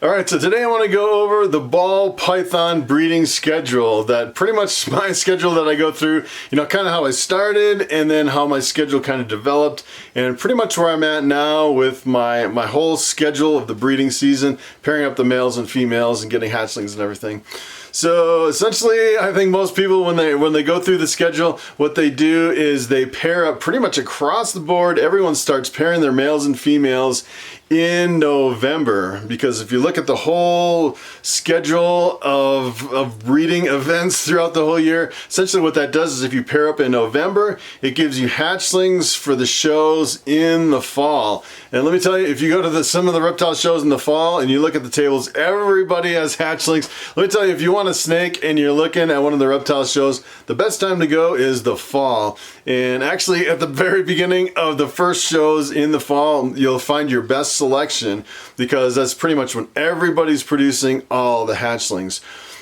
All right, so today I want to go over the ball python breeding schedule. That pretty much my schedule that I go through, kind of how I started and then how my schedule kind of developed, and pretty much where I'm at now with my whole schedule of the breeding season, pairing up the males and females and getting hatchlings and everything. So essentially, I think most people, when they go through the schedule, what they do is they pair up pretty much across the board. Everyone starts pairing their males and females in November, because if you look at the whole schedule of breeding events throughout the whole year, essentially what that does is if you pair up in November, it gives you hatchlings for the shows in the fall. And let me tell you, if you go to some of the reptile shows in the fall and you look at the tables, everybody has hatchlings. Let me tell you, if you want a snake and you're looking at one of the reptile shows, the best time to go is the fall. And actually at the very beginning of the first shows in the fall, you'll find your best selection, because that's pretty much when everybody's producing all the hatchlings.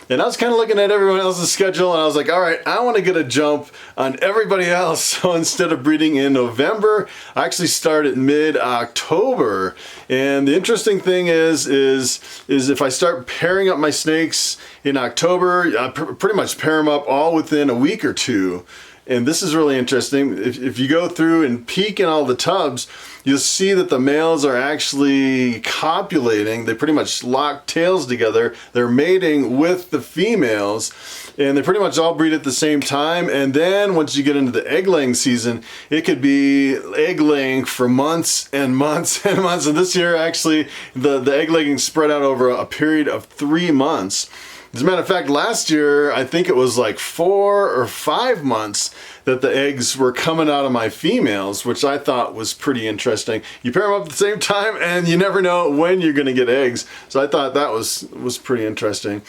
And I was kind of looking at everyone else's schedule and I was like, all right, I want to get a jump on everybody else. So instead of breeding in November, I actually start at mid-October. And the interesting thing is if I start pairing up my snakes in October, I pretty much pair them up all within a week or two. And this is really interesting. If you go through and peek in all the tubs, you'll see that the males are actually copulating. They pretty much lock tails together. They're mating with the females, and they pretty much all breed at the same time. And then once you get into the egg laying season, it could be egg laying for months and months and months. And this year, actually, the egg laying spread out over a period of 3 months. As a matter of fact, last year, I think it was like 4 or 5 months that the eggs were coming out of my females, which I thought was pretty interesting. You pair them up at the same time and you never know when you're gonna get eggs. So I thought that was pretty interesting.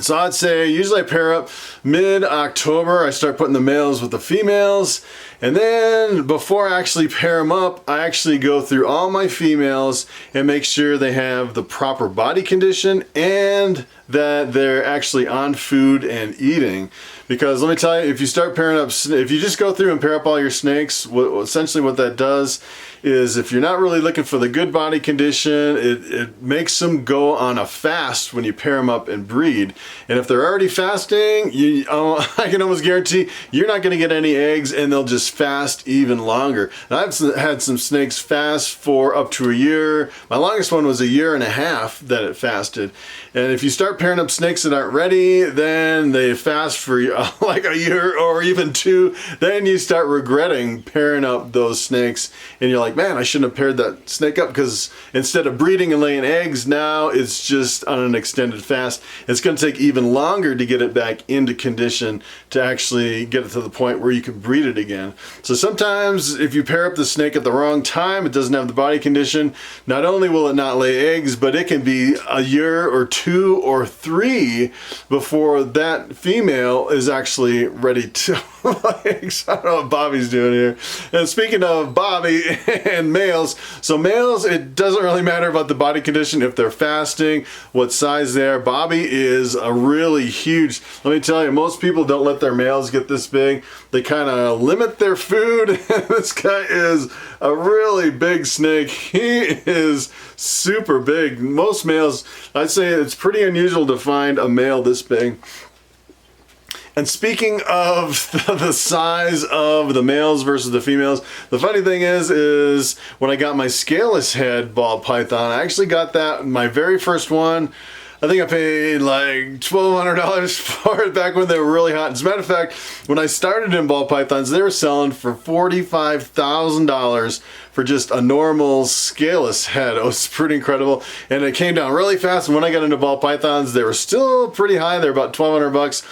So I'd say usually I pair up mid-October. I start putting the males with the females. And then before I actually pair them up, I actually go through all my females and make sure they have the proper body condition and that they're actually on food and eating. Because let me tell you, if you start pairing up, if you just go through and pair up all your snakes, essentially what that does is if you're not really looking for the good body condition, it makes them go on a fast when you pair them up and breed. And if they're already fasting, I can almost guarantee you're not going to get any eggs, and they'll just fast even longer. And I've had some snakes fast for up to a year. My longest one was 1.5 years that it fasted. And if you start pairing up snakes that aren't ready, then they fast for like a year or even 2. Then you start regretting pairing up those snakes, and you're like, man, I shouldn't have paired that snake up, because instead of breeding and laying eggs, now it's just on an extended fast. It's going to take even longer to get it back into condition to actually get it to the point where you can breed it again. So sometimes if you pair up the snake at the wrong time, it doesn't have the body condition, not only will it not lay eggs, but it can be 1 year or 2 or 3 before that female is actually ready to lay eggs. I don't know what Bobby's doing here. And speaking of Bobby and males, so males, it doesn't really matter about the body condition if they're fasting, what size they are. Bobby is a really huge, let me tell you, most people don't let their males get this big. They kind of limit their food. This guy is a really big snake. He is super big. Most males, I'd say it's pretty unusual to find a male this big. And speaking of the size of the males versus the females, the funny thing is when I got my scaleless head ball python, I actually got that, my very first one. I think I paid like $1,200 for it back when they were really hot. As a matter of fact, when I started in ball pythons, they were selling for $45,000 for just a normal scaleless head. It was pretty incredible, and it came down really fast. And when I got into ball pythons, they were still pretty high. They're about $1,200.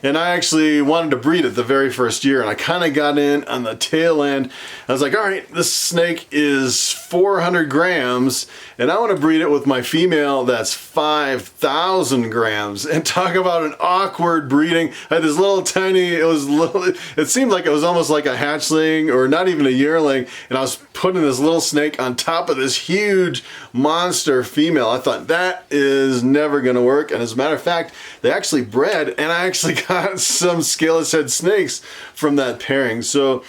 And I actually wanted to breed it the very first year, and I kind of got in on the tail end. I was like, all right, this snake is 400 grams, and I want to breed it with my female that's 5,000 grams. And talk about an awkward breeding. I had this little tiny, it seemed like it was almost like a hatchling or not even a yearling, and I was putting this little snake on top of this huge monster female. I thought that is never going to work, and as a matter of fact, they actually bred, and I actually got some scaleless head snakes from that pairing. So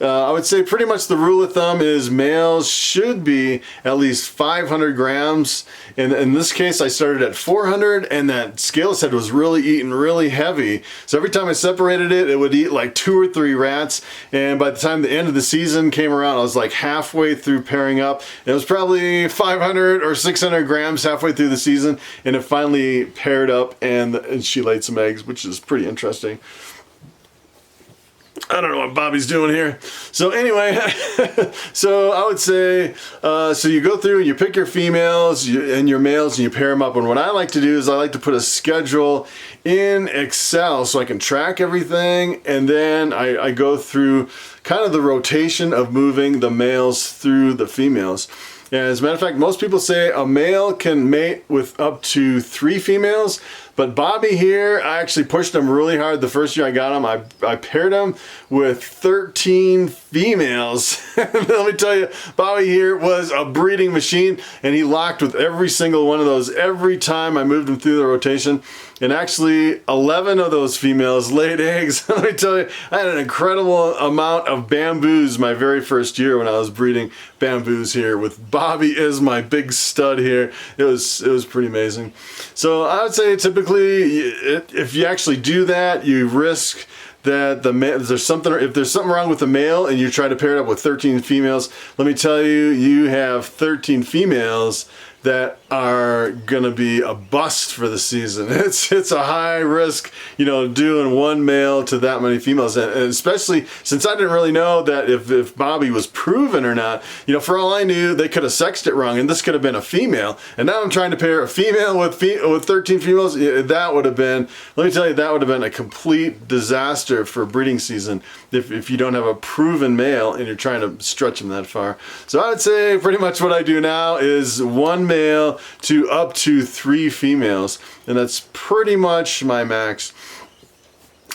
I would say pretty much the rule of thumb is males should be at least 500 grams. And in this case, I started at 400, and that scale head was really eating really heavy. So every time I separated it, it would eat like 2 or 3 rats. And by the time the end of the season came around, I was like halfway through pairing up. And it was probably 500 or 600 grams halfway through the season, and it finally paired up, and she laid some eggs, which is pretty interesting. I don't know what Bobby's doing here. So anyway, so I would say, so you go through and you pick your females and your males and you pair them up. And what I like to do is I like to put a schedule in Excel so I can track everything. And then I go through kind of the rotation of moving the males through the females. And as a matter of fact, most people say a male can mate with up to 3 females. But Bobby here, I actually pushed him really hard the first year I got him. I paired him with 13 females. Let me tell you, Bobby here was a breeding machine, and he locked with every single one of those every time I moved him through the rotation. And actually, 11 of those females laid eggs. Let me tell you, I had an incredible amount of bamboos my very first year when I was breeding bamboos here with Bobby as my big stud here. It was pretty amazing. So I would say typically, if you actually do that, you risk that if there's something wrong with the male and you try to pair it up with 13 females, let me tell you, you have 13 females that are gonna be a bust for the season. It's a high risk, doing one male to that many females, and especially since I didn't really know that if Bobby was proven or not. For all I knew, they could have sexed it wrong, and this could have been a female. And now I'm trying to pair a female with 13 females. That would have been, let me tell you, that would have been a complete disaster for breeding season if you don't have a proven male and you're trying to stretch them that far. So I would say pretty much what I do now is one male to up to 3 females, and that's pretty much my max.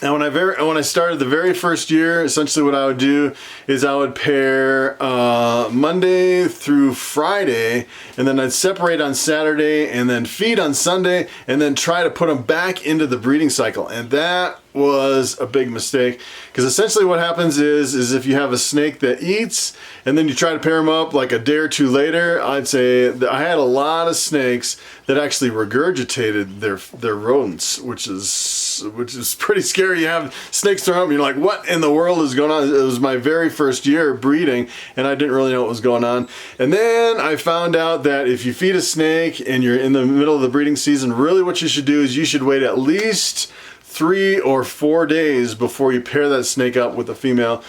And when I started the very first year, essentially what I would do is I would pair Monday through Friday, and then I'd separate on Saturday, and then feed on Sunday, and then try to put them back into the breeding cycle. And that was a big mistake, because essentially what happens is if you have a snake that eats and then you try to pair them up like a day or 2 later, I'd say that I had a lot of snakes that actually regurgitated their rodents, which is pretty scary. You have snakes thrown up and you're like, what in the world is going on? It was my very first year breeding, and I didn't really know what was going on. And then I found out that if you feed a snake and you're in the middle of the breeding season, really what you should do is you should wait at least 3 or 4 days before you pair that snake up with a female.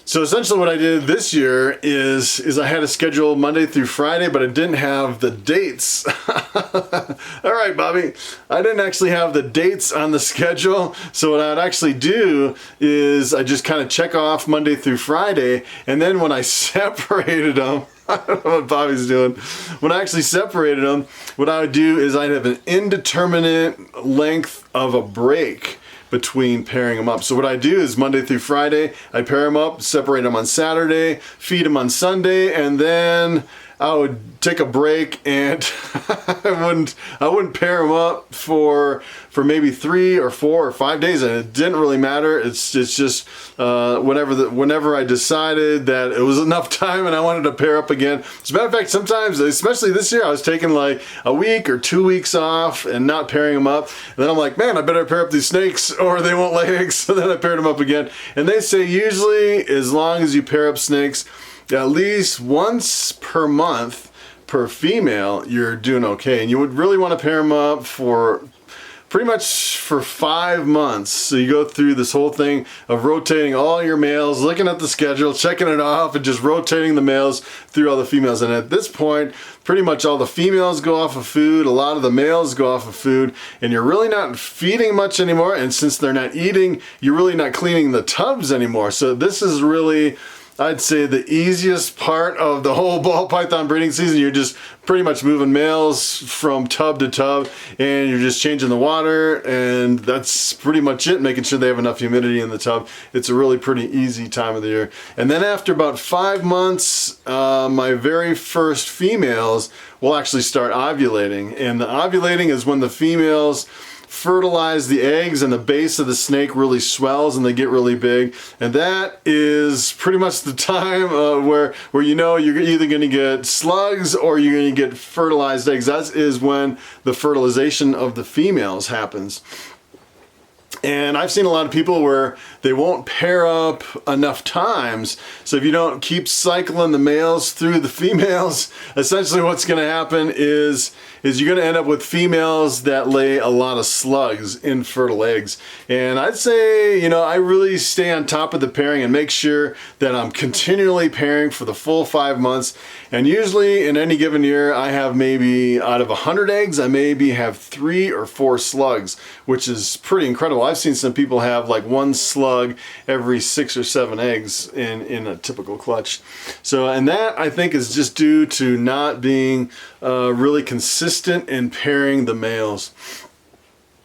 So essentially what I did this year is I had a schedule Monday through Friday, but I didn't have the dates. All right, Bobby, I didn't actually have the dates on the schedule. So what I'd actually do is I just kind of check off Monday through Friday, and then when I separated them, I don't know what Bobby's doing. When I actually separated them, what I would do is I'd have an indeterminate length of a break between pairing them up. So what I do is Monday through Friday, I pair them up, separate them on Saturday, feed them on Sunday, and then I would take a break, and I wouldn't pair them up for maybe 3 or 4 or 5 days, and it didn't really matter. It's just whenever I decided that it was enough time and I wanted to pair up again. As a matter of fact, sometimes, especially this year, I was taking like a week or 2 weeks off and not pairing them up. And then I'm like, man, I better pair up these snakes or they won't lay eggs. So then I paired them up again. And they say usually as long as you pair up snakes at least once per month per female, you're doing okay. And you would really want to pair them up for pretty much for 5 months. So you go through this whole thing of rotating all your males, looking at the schedule, checking it off, and just rotating the males through all the females. And at this point, pretty much all the females go off of food, a lot of the males go off of food, and you're really not feeding much anymore. And since they're not eating, you're really not cleaning the tubs anymore. So this is really, I'd say, the easiest part of the whole ball python breeding season. You're just pretty much moving males from tub to tub, and you're just changing the water, and that's pretty much it, making sure they have enough humidity in the tub. It's a really pretty easy time of the year. And then after about 5 months, my very first females will actually start ovulating. And the ovulating is when the females fertilize the eggs and the base of the snake really swells and they get really big. And that is pretty much the time where you know you're either going to get slugs or you're going to get fertilized eggs. That is when the fertilization of the females happens. And I've seen a lot of people where they won't pair up enough times. So if you don't keep cycling the males through the females, essentially what's going to happen is you're going to end up with females that lay a lot of slugs, infertile eggs. And I'd say, you know, I really stay on top of the pairing and make sure that I'm continually pairing for the full 5 months. And usually in any given year, I have maybe out of 100 eggs, I maybe have 3 or 4 slugs, which is pretty incredible. I've seen some people have like 1 slug every 6 or 7 eggs in a typical clutch. So, and that I think is just due to not being really consistent in pairing the males.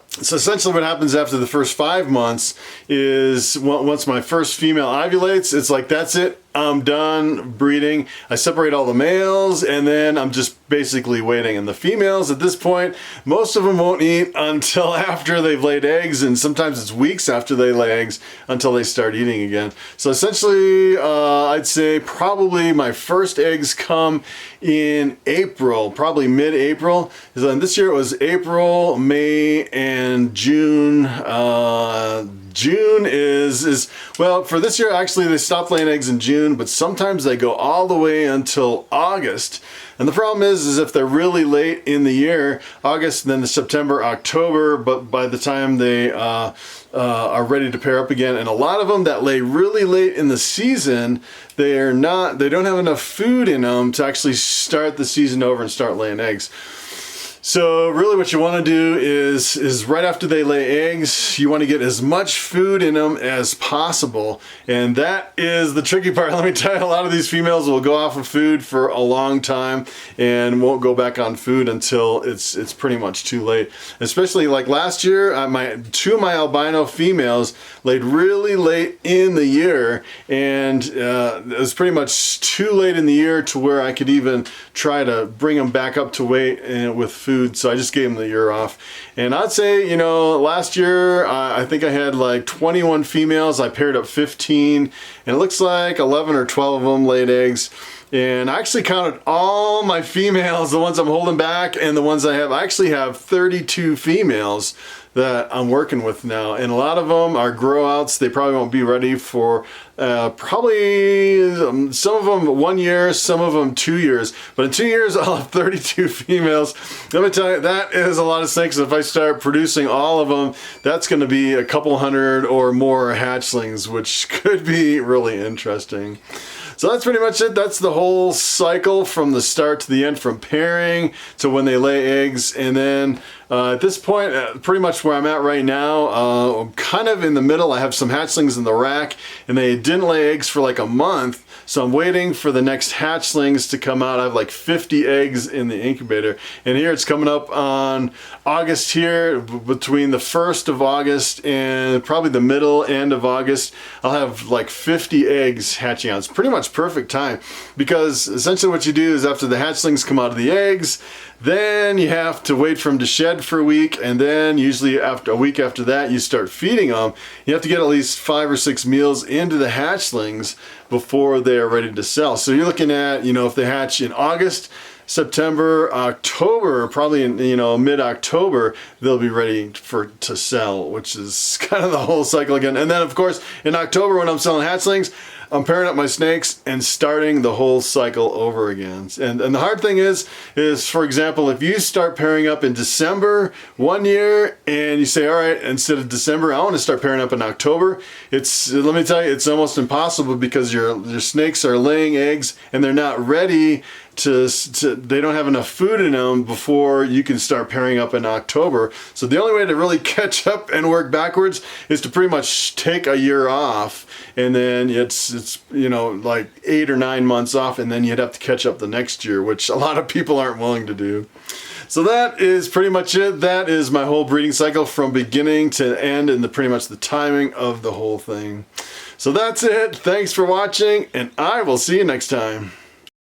So essentially what happens after the first 5 months is once my first female ovulates, it's like, that's it. I'm done breeding. I separate all the males and then I'm just basically waiting. And the females at this point, most of them won't eat until after they've laid eggs, and sometimes it's weeks after they lay eggs until they start eating again. So essentially, I'd say probably my first eggs come in April, probably mid-April. And this year it was April, May, and June. June is well, for this year actually they stopped laying eggs in June, but sometimes they go all the way until August. And the problem is if they're really late in the year, August, then the September, October, but by the time they are ready to pair up again, and a lot of them that lay really late in the season, they don't have enough food in them to actually start the season over and start laying eggs. So really what you want to do is right after they lay eggs, you want to get as much food in them as possible. And that is the tricky part. Let me tell you, a lot of these females will go off of food for a long time and won't go back on food until it's pretty much too late. Especially like last year, two of my albino females laid really late in the year, and it was pretty much too late in the year to where I could even try to bring them back up to weight with food. So I just gave them the year off. And I'd say, you know, last year I think I had like 21 females. I paired up 15, and it looks like 11 or 12 of them laid eggs. And I actually counted all my females, the ones I'm holding back and the ones I have. I actually have 32 females that I'm working with now, and a lot of them are grow outs. They probably won't be ready for probably some of them 1 year, some of them 2 years, but in 2 years I'll have 32 females. Let me tell you, that is a lot of snakes. If I start producing all of them, that's going to be a couple hundred or more hatchlings, which could be really interesting. So that's pretty much it. That's the whole cycle from the start to the end, from pairing to when they lay eggs. And then at this point, pretty much where I'm at right now, I'm kind of in the middle. I have some hatchlings in the rack, and they didn't lay eggs for like a month. So I'm waiting for the next hatchlings to come out. I have like 50 eggs in the incubator. And here it's coming up on August here, between the 1st of August and probably the middle end of August, I'll have like 50 eggs hatching out. It's pretty much perfect time, because essentially what you do is after the hatchlings come out of the eggs, then you have to wait for them to shed for a week, and then usually after a week after that you start feeding them. You have to get at least 5 or 6 meals into the hatchlings before they're ready to sell. So you're looking at, you know, if they hatch in August, September, October, probably in, you know, mid-October, they'll be ready to sell, which is kind of the whole cycle again. And then of course in October, when I'm selling hatchlings, I'm pairing up my snakes and starting the whole cycle over again. And the hard thing is for example, if you start pairing up in December 1 year and you say, all right, instead of December, I want to start pairing up in October, let me tell you, it's almost impossible, because your snakes are laying eggs and they're not ready they don't have enough food in them before you can start pairing up in October. So the only way to really catch up and work backwards is to pretty much take a year off, and then it's you know, like 8 or 9 months off, and then you'd have to catch up the next year, which a lot of people aren't willing to do. So that is pretty much it. That is my whole breeding cycle from beginning to end, and pretty much the timing of the whole thing. So that's it. Thanks for watching, and I will see you next time.